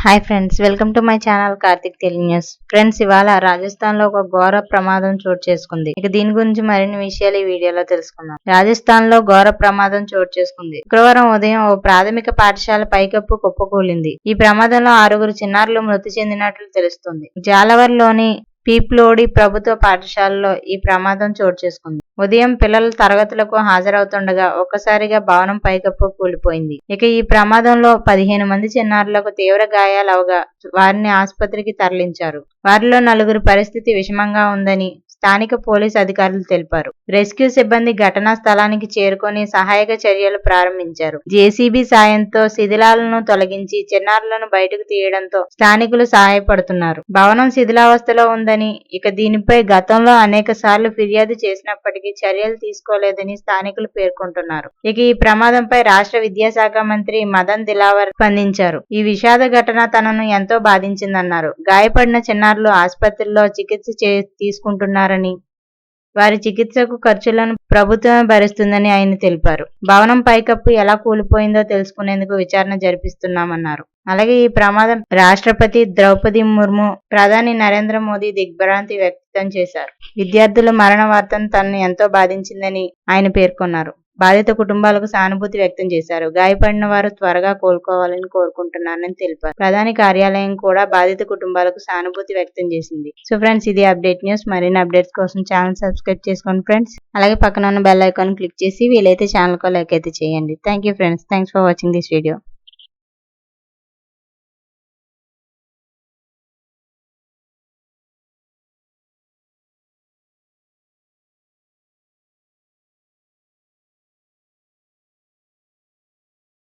Hi friends, welcome to my channel Karthik Telugu news. Friends, ఇవాళ రాజస్థాన్ లో ఒక ఘోర ప్రమాదం చోటు చేసుకుంది. ఇక దీని గురించి మరిన్ని విషయాలు ఈ వీడియోలో తెలుసుకుందాం. రాజస్థాన్ లో ఘోర ప్రమాదం చోటు చేసుకుంది. శుక్రవారం ఉదయం ఓ ప్రాథమిక పాఠశాల పైకప్పు కుప్పకూలింది. ఈ ప్రమాదంలో 6 చిన్నారులు మృతి చెందినట్లు తెలుస్తుంది. జాలవర్ లోని పీప్లోడి ప్రభుత్వ పాఠశాలలో ఈ ప్రమాదం చోటు చేసుకుంది. ఉదయం పిల్లలు తరగతులకు హాజరవుతుండగా ఒక్కసారిగా భవనం పైకప్పు కూలిపోయింది. ఇక ఈ ప్రమాదంలో 15 మంది చిన్నారులకు తీవ్ర గాయాలవగా వారిని ఆసుపత్రికి తరలించారు. వారిలో 4 పరిస్థితి విషమంగా ఉందని స్థానిక పోలీసు అధికారులు తెలిపారు. రెస్క్యూ సిబ్బంది ఘటనా స్థలానికి చేరుకొని సహాయక చర్యలు ప్రారంభించారు. జేసీబీ సాయంతో శిథిలాలను తొలగించి చిన్నారులను బయటకు తీయడంతో స్థానికులు సహాయపడుతున్నారు. భవనం శిథిలావస్థలో ఉందని, ఇక దీనిపై గతంలో అనేక సార్లు ఫిర్యాదు చేసినప్పటికీ చర్యలు తీసుకోలేదని స్థానికులు పేర్కొంటున్నారు. ఇక ఈ ప్రమాదంపై రాష్ట్ర విద్యాశాఖ మంత్రి మదన్ దిలావర్ స్పందించారు. ఈ విషాద ఘటన తనను ఎంతో బాధించిందన్నారు. గాయపడిన చిన్నారులు ఆసుపత్రిలో చికిత్స తీసుకుంటున్నారని, వారి చికిత్సకు ఖర్చులను ప్రభుత్వమే భరిస్తుందని ఆయన తెలిపారు. భవనం పైకప్పు ఎలా కూలిపోయిందో తెలుసుకునేందుకు విచారణ జరిపిస్తున్నామన్నారు. అలాగే ఈ ప్రమాదం రాష్ట్రపతి ద్రౌపది ముర్ము, ప్రధాని నరేంద్ర మోదీ దిగ్భ్రాంతి వ్యక్తం చేశారు. విద్యార్థుల మరణ వార్తను తనను ఎంతో బాధించిందని ఆయన పేర్కొన్నారు. బాధిత కుటుంబాలకు సానుభూతి వ్యక్తం చేశారు. గాయపడిన వారు త్వరగా కోలుకోవాలని కోరుకుంటున్నానని తెలిపారు. ప్రధాని కార్యాలయం కూడా బాధిత కుటుంబాలకు సానుభూతి వ్యక్తం చేసింది. సో ఫ్రెండ్స్, ఇది అప్డేట్ న్యూస్. మరిన్ని అప్డేట్స్ కోసం ఛానల్ సబ్స్క్రైబ్ చేసుకోండి ఫ్రెండ్స్. అలాగే పక్కన ఉన్న బెల్ ఐకాన్ క్లిక్ చేసి వీలైతే ఛానల్ కు లైక్ అయితే చేయండి. Thank you friends. Thanks for watching this video.